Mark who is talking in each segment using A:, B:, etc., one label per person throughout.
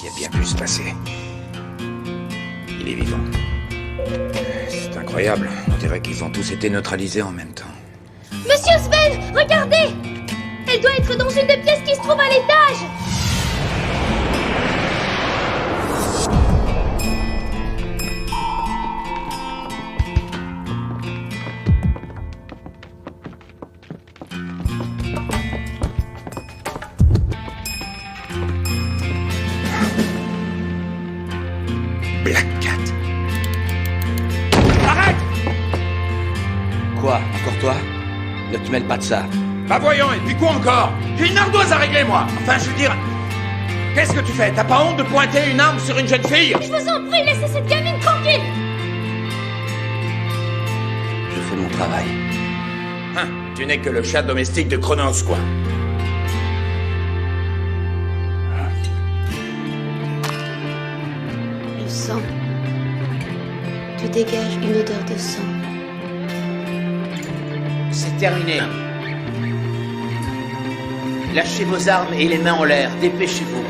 A: qui a bien pu se passer. Il est vivant. C'est incroyable. On dirait qu'ils ont tous été neutralisés en même temps.
B: Monsieur Sven, regardez! Elle doit être dans une des pièces qui se trouve à l'étage!
A: Black Cat. Arrête!
C: Quoi? Encore toi? Ne te mêle pas de ça.
A: Bah voyons, et puis quoi encore? J'ai une ardoise à régler, moi. Enfin, je veux dire... Qu'est-ce que tu fais? T'as pas honte de pointer une arme sur une jeune fille?
B: Je vous en prie, laissez cette gamine tranquille!
C: Je fais mon travail.
A: Hein, tu n'es que le chat domestique de Chronos, quoi.
D: Le sang. Tu dégages une odeur de sang.
E: C'est terminé. Lâchez vos armes et les mains en l'air. Dépêchez-vous.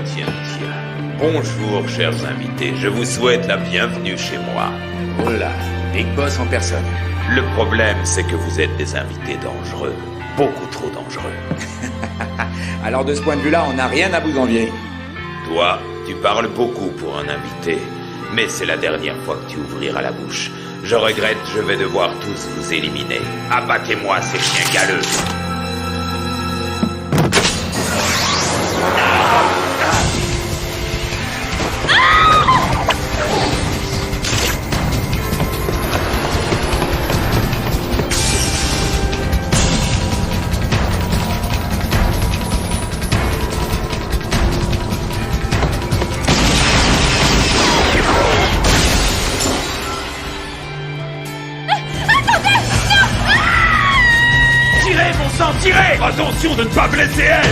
F: Tiens. Bonjour, chers invités. Je vous souhaite la bienvenue chez moi.
A: Oh là, Big Boss en personne.
F: Le problème, c'est que vous êtes des invités dangereux. Beaucoup trop dangereux.
A: Alors de ce point de vue-là, on n'a rien à vous envier.
F: Toi, tu parles beaucoup pour un invité. Mais c'est la dernière fois que tu ouvriras la bouche. Je regrette, je vais devoir tous vous éliminer. Abattez-moi ces chiens galeux. Tirez, bon sang, tirez! Attention de ne pas blesser elle!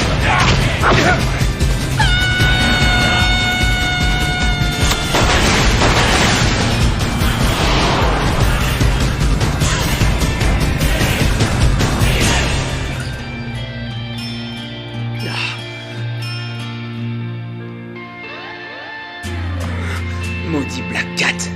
A: Maudit Black Cat.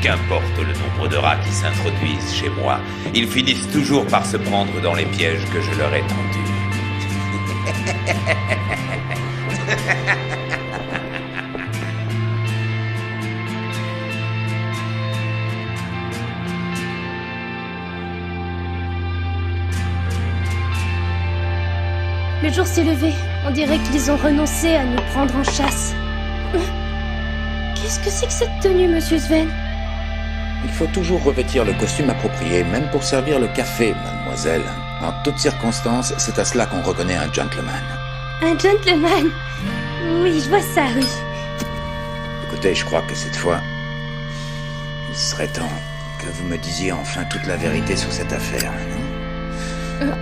F: Qu'importe le nombre de rats qui s'introduisent chez moi, ils finissent toujours par se prendre dans les pièges que je leur ai tendus.
B: Le jour s'est levé. On dirait qu'ils ont renoncé à nous prendre en chasse. Qu'est-ce que c'est que cette tenue, monsieur Sven?
A: Il faut toujours revêtir le costume approprié, même pour servir le café, mademoiselle. En toutes circonstances, c'est à cela qu'on reconnaît un gentleman.
B: Un gentleman? Oui, je vois ça, oui.
A: Écoutez, je crois que cette fois, il serait temps que vous me disiez enfin toute la vérité sur cette affaire, non?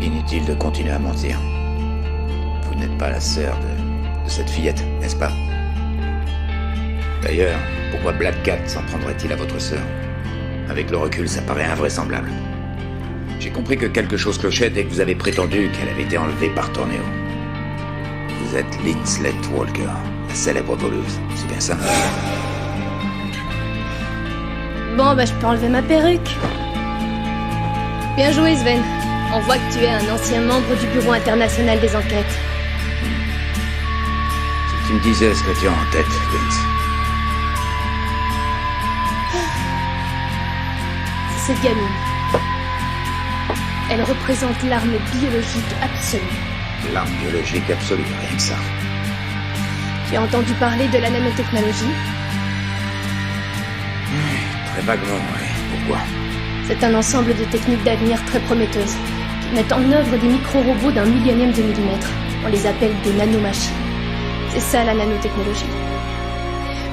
A: Inutile de continuer à mentir. Vous n'êtes pas la sœur de cette fillette, n'est-ce pas? D'ailleurs, pourquoi Black Cat s'en prendrait-il à votre sœur? Avec le recul, ça paraît invraisemblable. J'ai compris que quelque chose clochait dès que vous avez prétendu qu'elle avait été enlevée par Torneo. Vous êtes Lindsay Walker, la célèbre voleuse, c'est bien ça?
B: Bon, bah je peux enlever ma perruque. Bien joué, Sven. On voit que tu es un ancien membre du Bureau international des enquêtes.
A: Si tu me disais ce que tu as en tête, Vince.
B: C'est cette gamine. Elle représente l'arme biologique absolue.
A: L'arme biologique absolue, rien que ça.
B: Tu as entendu parler de la nanotechnologie?
A: Très vaguement, oui. Pourquoi?
B: C'est un ensemble de techniques d'avenir très prometteuses qui mettent en œuvre des micro-robots d'un millionième de millimètre. On les appelle des nanomachines. C'est ça la nanotechnologie.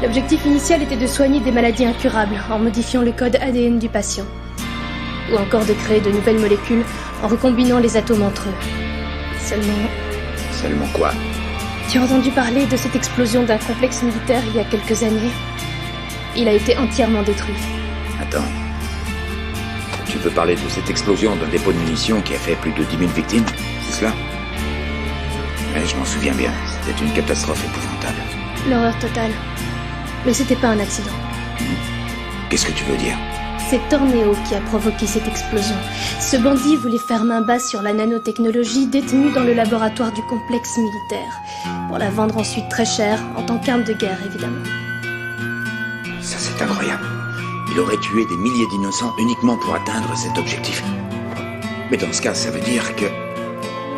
B: L'objectif initial était de soigner des maladies incurables en modifiant le code ADN du patient. Ou encore de créer de nouvelles molécules en recombinant les atomes entre eux.
A: Seulement quoi?
B: Tu as entendu parler de cette explosion d'un complexe militaire il y a quelques années? Il a été entièrement détruit.
A: Attends. Tu veux parler de cette explosion d'un dépôt de munitions qui a fait plus de 10 000 victimes? C'est cela? Ouais, je m'en souviens bien. C'était une catastrophe épouvantable.
B: L'horreur totale. Mais c'était pas un accident.
A: Qu'est-ce que tu veux dire?
B: C'est Torneo qui a provoqué cette explosion. Ce bandit voulait faire main basse sur la nanotechnologie détenue dans le laboratoire du complexe militaire, pour la vendre ensuite très cher, en tant qu'arme de guerre, évidemment.
A: Ça, c'est incroyable. Il aurait tué des milliers d'innocents uniquement pour atteindre cet objectif. Mais dans ce cas, ça veut dire que...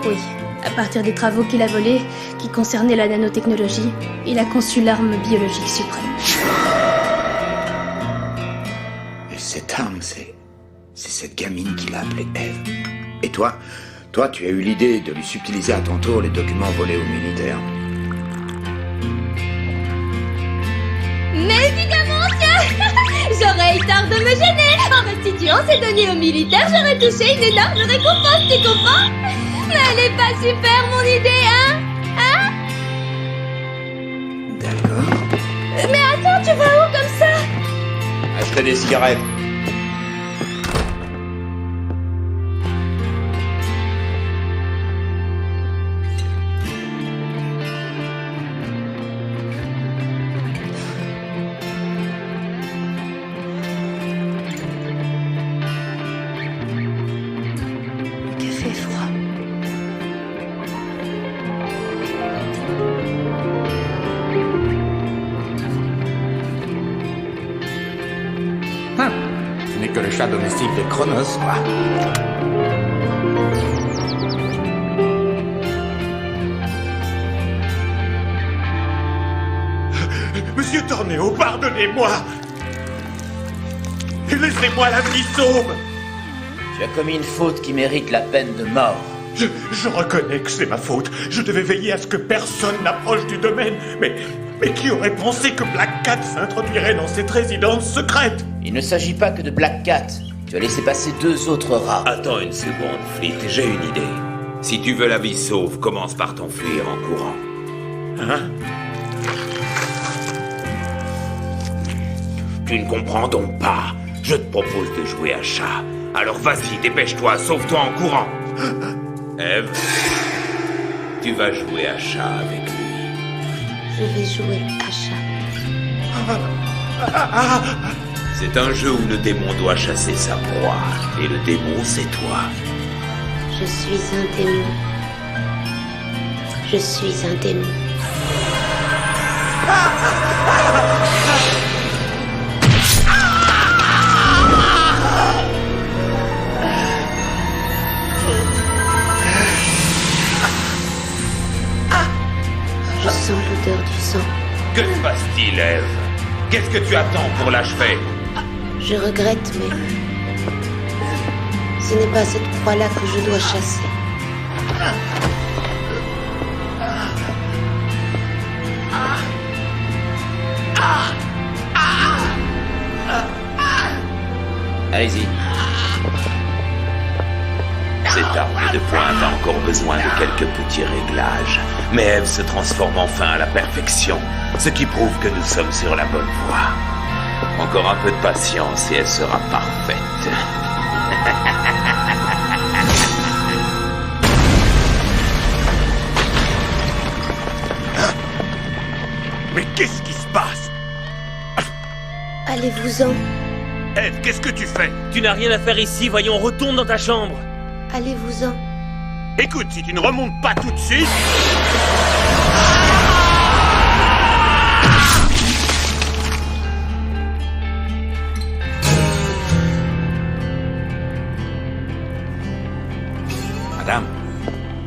B: Oui, à partir des travaux qu'il a volés, qui concernaient la nanotechnologie, il a conçu l'arme biologique suprême.
A: Et cette arme, c'est cette gamine qui l'a appelée Eve. Et toi, tu as eu l'idée de lui subtiliser à ton tour les documents volés aux militaires.
G: Mais évidemment que j'aurais eu tort de me gêner. En restituant ces données aux militaires, j'aurais touché une énorme récompense, tu comprends? Mais elle est pas super, mon idée, hein?
A: D'accord.
G: Mais attends, tu vas où comme ça?
A: Acheter des cigarettes.
B: Le café est froid.
H: Tu n'es que le chat domestique de Chronos, quoi.
I: Monsieur Torneo, pardonnez-moi. Laissez-moi la vie sauve.
E: Tu as commis une faute qui mérite la peine de mort.
I: Je reconnais que c'est ma faute. Je devais veiller à ce que personne n'approche du domaine. Mais qui aurait pensé que Black Cat s'introduirait dans cette résidence secrète?
E: Il ne s'agit pas que de Black Cat. Tu as laissé passer 2 autres rats.
F: Attends une seconde, Fleet, j'ai une idée. Si tu veux la vie sauve, commence par t'enfuir en courant.
I: Hein?
F: Tu ne comprends donc pas. Je te propose de jouer à chat. Alors vas-y, dépêche-toi, sauve-toi en courant. Eve, tu vas jouer à chat avec lui.
D: Je vais jouer à chat.
F: C'est un jeu où le démon doit chasser sa proie. Et le démon, c'est toi.
D: Je suis un démon. Je suis un démon. Je sens l'odeur du sang.
F: Que se passe-t-il, Eve? Qu'est-ce que tu attends pour l'achever?
D: Je regrette, mais... ce n'est pas cette proie-là que je dois chasser.
E: Allez-y.
F: Cette arme de pointe a encore besoin de quelques petits réglages. Mais Eve se transforme enfin à la perfection, ce qui prouve que nous sommes sur la bonne voie. Encore un peu de patience et elle sera parfaite.
I: Mais qu'est-ce qui se passe?
D: Allez-vous-en.
I: Eve, qu'est-ce que tu fais?
J: Tu n'as rien à faire ici, voyons, retourne dans ta chambre.
D: Allez-vous-en.
I: Écoute, si tu ne remontes pas tout de suite...
H: Madame,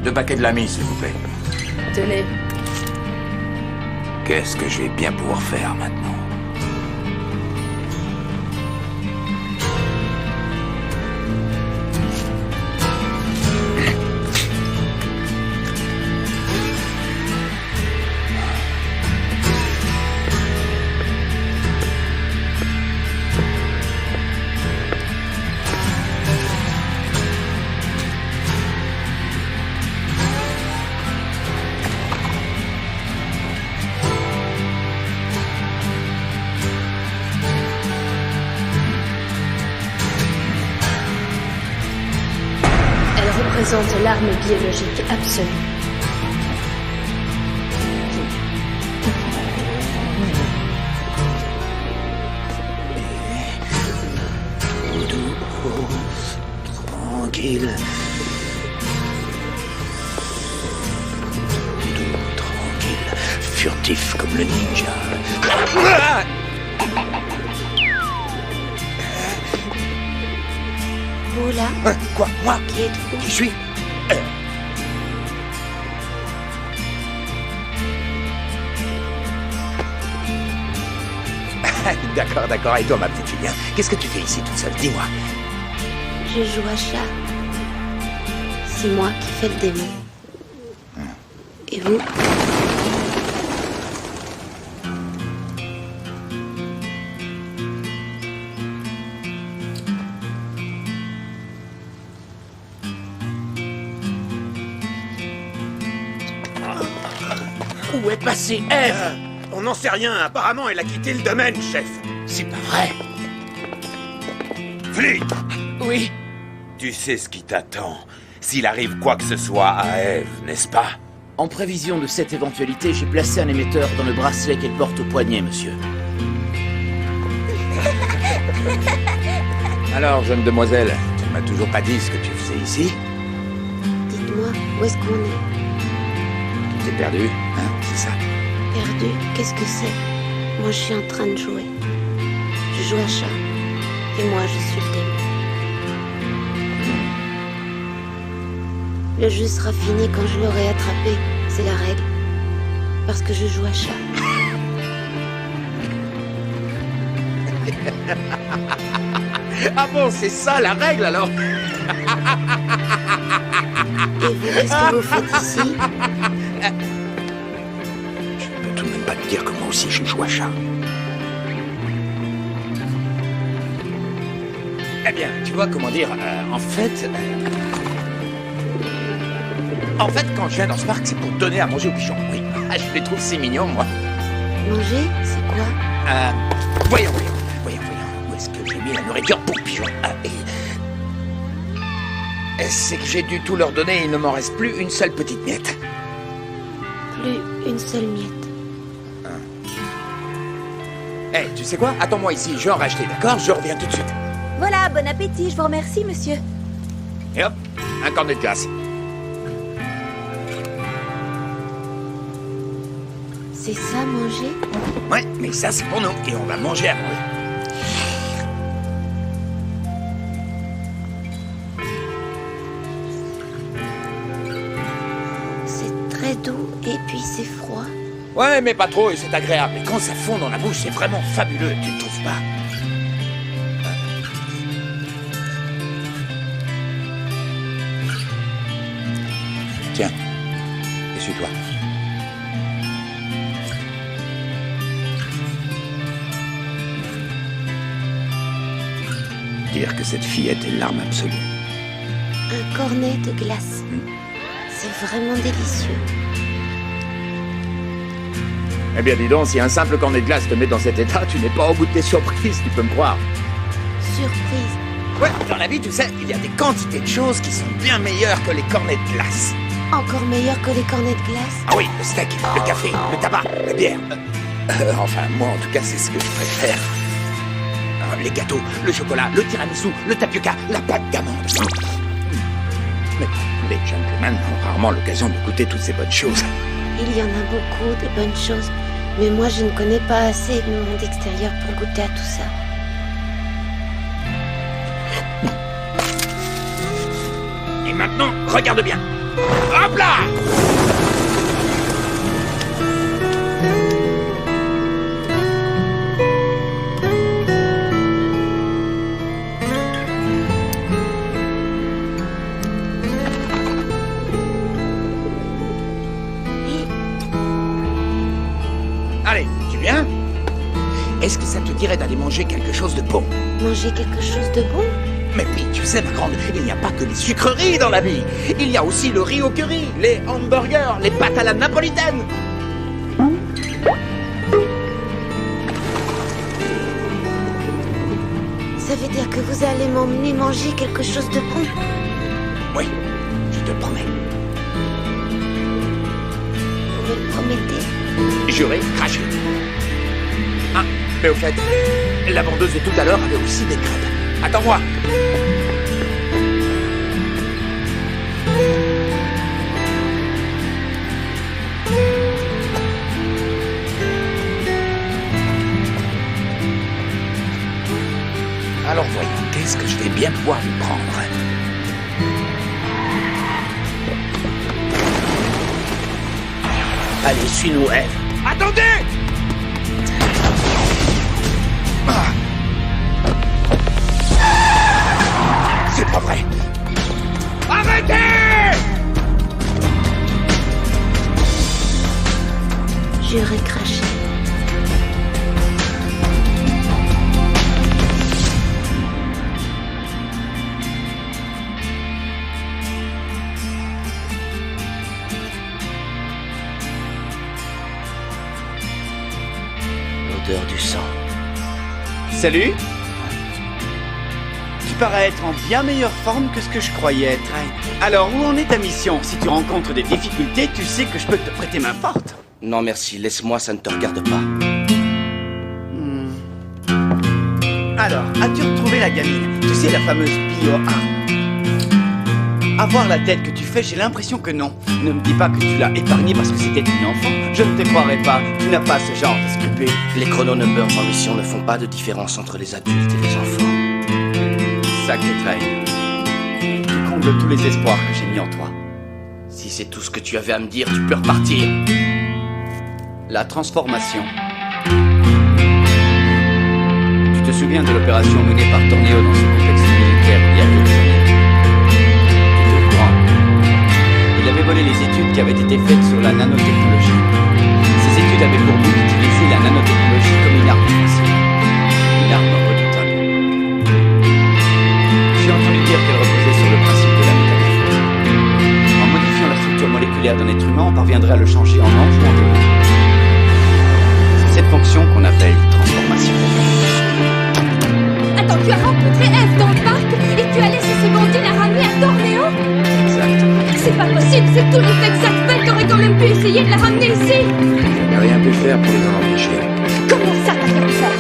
H: 2 paquets de l'ami, s'il vous plaît.
B: Tenez.
H: Qu'est-ce que je vais bien pouvoir faire maintenant?
B: représente l'arme biologique absolue.
A: Tranquille. Doux, tranquille. Furtif comme le ninja.
D: Vous là?
A: Quoi? Moi?
D: Qui êtes-vous?
A: Qui suis? D'accord. Et toi, ma petite Julien, qu'est-ce que tu fais ici toute seule? Dis-moi.
D: Je joue à chat. C'est moi qui fais le démon. Et vous?
I: Où est passée Ève? On n'en sait rien. Apparemment, elle a quitté le domaine, chef.
A: C'est pas vrai.
F: Flea,
J: Oui.
F: tu sais ce qui t'attend s'il arrive quoi que ce soit à Ève, n'est-ce pas?
E: En prévision de cette éventualité, j'ai placé un émetteur dans le bracelet qu'elle porte au poignet, monsieur.
A: Alors, jeune demoiselle, tu m'as toujours pas dit ce que tu faisais ici?
D: Dites-moi, où est-ce qu'on est?
A: Tu t'es perdu, hein, c'est ça?
D: Perdu? Qu'est-ce que c'est? Moi, je suis en train de jouer. Je joue à chat. Et moi, je suis le démon. Le jeu sera fini quand je l'aurai attrapé. C'est la règle. Parce que je joue à chat.
A: Ah bon, c'est ça la règle alors?
D: Et vous, qu'est-ce que vous faites ici?
A: Je ne peux tout de même pas te dire que moi aussi je joue à chat. Eh bien, tu vois, comment dire, en fait, quand je viens dans ce parc, c'est pour donner à manger aux pigeons, oui. Je les trouve si mignons, moi.
D: Manger? C'est quoi?
A: Voyons. Où est-ce que j'ai mis la nourriture pour pigeons? C'est que j'ai dû tout leur donner et il ne m'en reste plus une seule petite miette.
D: Plus une seule miette.
A: Eh, tu sais quoi? Attends-moi ici, je vais en racheter, d'accord? Je reviens tout de suite.
G: Voilà, bon appétit, je vous remercie, monsieur.
A: Et hop, un cornet de glace.
D: C'est ça, manger?
A: Ouais, mais ça c'est pour nous, et on va manger après.
D: C'est très doux et puis c'est froid.
A: Ouais, mais pas trop, et c'est agréable. Et quand ça fond dans la bouche, c'est vraiment fabuleux, tu ne trouves pas? Tiens, essuie-toi. Dire que cette fillette est l'arme absolue.
D: Un cornet de glace. C'est vraiment délicieux.
A: Eh bien, dis donc, si un simple cornet de glace te met dans cet état, tu n'es pas au bout de tes surprises, tu peux me croire.
D: Surprise.
A: Ouais, dans la vie, tu sais, il y a des quantités de choses qui sont bien meilleures que les cornets de glace.
D: Encore meilleur que les cornets de glace.
A: Ah oui, le steak, le café, le tabac, la bière. Enfin, moi, en tout cas, c'est ce que je préfère. Les gâteaux, le chocolat, le tiramisu, le tapioca, la pâte d'amande. Mais les gentlemen ont rarement l'occasion de goûter toutes ces bonnes choses.
D: Il y en a beaucoup de bonnes choses, mais moi je ne connais pas assez le monde extérieur pour goûter à tout ça.
A: Et maintenant, regarde bien. Hop là! Allez, tu viens? Est-ce que ça te dirait d'aller manger quelque chose de bon?
D: Manger quelque chose de bon?
A: Mais oui, tu sais, ma grande, il n'y a pas que les sucreries dans la vie. Il y a aussi le riz au curry, les hamburgers, les pâtes à la napolitaine.
D: Ça veut dire que vous allez m'emmener manger quelque chose de bon?
A: Oui, je te le promets.
D: Vous me le promettez?
A: Juré, craché. Ah, mais au fait, la vendeuse de tout à l'heure avait aussi des crêpes. Attends-moi. Alors voyons, qu'est-ce que je vais bien pouvoir lui prendre?
E: Allez, suis-nous, Eve.
A: Attendez! Ah. C'est pas vrai. Arrêtez!
D: Juré, craché.
C: L'odeur du sang.
E: Salut. Tu parais être en bien meilleure forme que ce que je croyais, Train. Alors, où en est ta mission? Si tu rencontres des difficultés, tu sais que je peux te prêter main forte.
C: Non merci, laisse-moi, ça ne te regarde pas.
E: Alors, as-tu retrouvé la gamine? Tu sais, la fameuse Bio 1. À voir la tête que tu fais, j'ai l'impression que non. Ne me dis pas que tu l'as épargnée parce que c'était une enfant. Je ne te croirais pas. Tu n'as pas ce genre de scrupule.
C: Les chrononumbers en mission ne font pas de différence entre les adultes et les enfants.
E: Sacré Train. Tu combles tous les espoirs que j'ai mis en toi.
C: Si c'est tout ce que tu avais à me dire, tu peux repartir.
E: La transformation. Tu te souviens de l'opération menée par Torneo dans ce complexe militaire il y a quelques années? Tu es au courant. Il avait volé les études qui avaient été faites sur la nanotechnologie. Ces études avaient pour but d'utiliser la nanotechnologie comme une arme offensive. Une arme redoutable. J'ai entendu dire qu'elle reposait sur le principe de la métamorphose. En modifiant la structure moléculaire d'un être humain, on parviendrait à le changer en ange ou en démon. C'est cette fonction qu'on appelle transformation.
G: Attends, tu as rencontré Eve dans le parc et tu as laissé ce bandit la ramener à Torneo?
A: Exact.
G: C'est pas possible, c'est tout l'effet que ça te fait. T'aurais quand même pu essayer de la ramener ici.
A: Je n'ai rien pu faire pour les en empêcher.
G: Comment ça, t'as rien pu faire?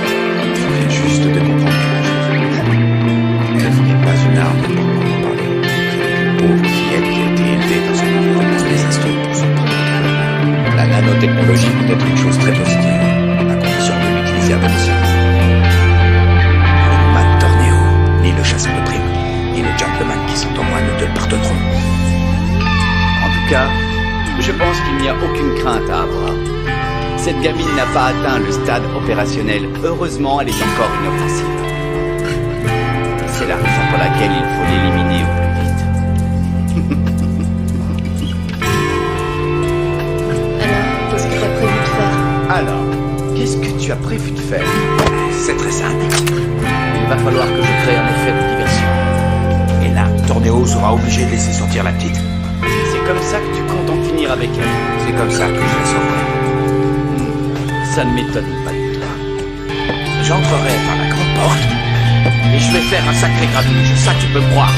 A: Je viens juste de comprendre quelque chose. Eve n'est pas une arme pour en parler. C'est une pauvre fillette qui a été élevée dans un environnement désastreux pour son propre développement. La nanotechnologie peut être une chose très positive, à condition de l'utiliser à bon escient. Le Mac Torneo, ni le chasseur de primes, ni le gentleman qui sont en moi ne te le pardonneront.
E: En tout cas, je pense qu'il n'y a aucune crainte à avoir. Cette gamine n'a pas atteint le stade opérationnel. Heureusement, elle est encore inoffensive. C'est la raison pour laquelle il faut l'éliminer au plus vite.
B: Alors, qu'est-ce que tu as prévu de faire?
E: Alors, qu'est-ce que tu as prévu de faire?
A: C'est très simple.
C: Il va falloir que je crée un effet de diversion.
A: Et là, Torneo sera obligé de laisser sortir la petite.
E: C'est comme ça que tu comptes en finir avec elle?
A: C'est comme ça que je la sauverai.
E: Ça ne m'étonne pas de toi.
A: J'entrerai par la grande porte
C: Et je vais faire un sacré grabuge, ça tu peux me croire.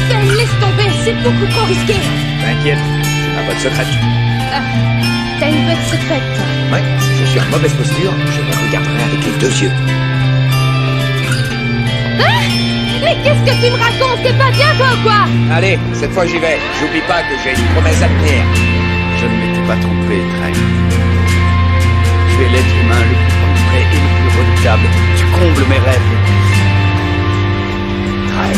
G: Ben, laisse tomber, c'est beaucoup trop risqué.
A: T'inquiète, c'est ma botte secrète.
B: T'as une botte secrète, toi.
A: Ouais, si je suis en mauvaise posture, je me regarderai avec les deux yeux.
G: Mais qu'est-ce que tu me racontes? T'es pas bien, toi, ou quoi?
A: Allez, cette fois j'y vais. J'oublie pas que j'ai une promesse à tenir.
E: Je ne m'étais pas trompé, Train. Tu es l'être humain le plus concret et le plus redoutable. Tu combles mes rêves. Train.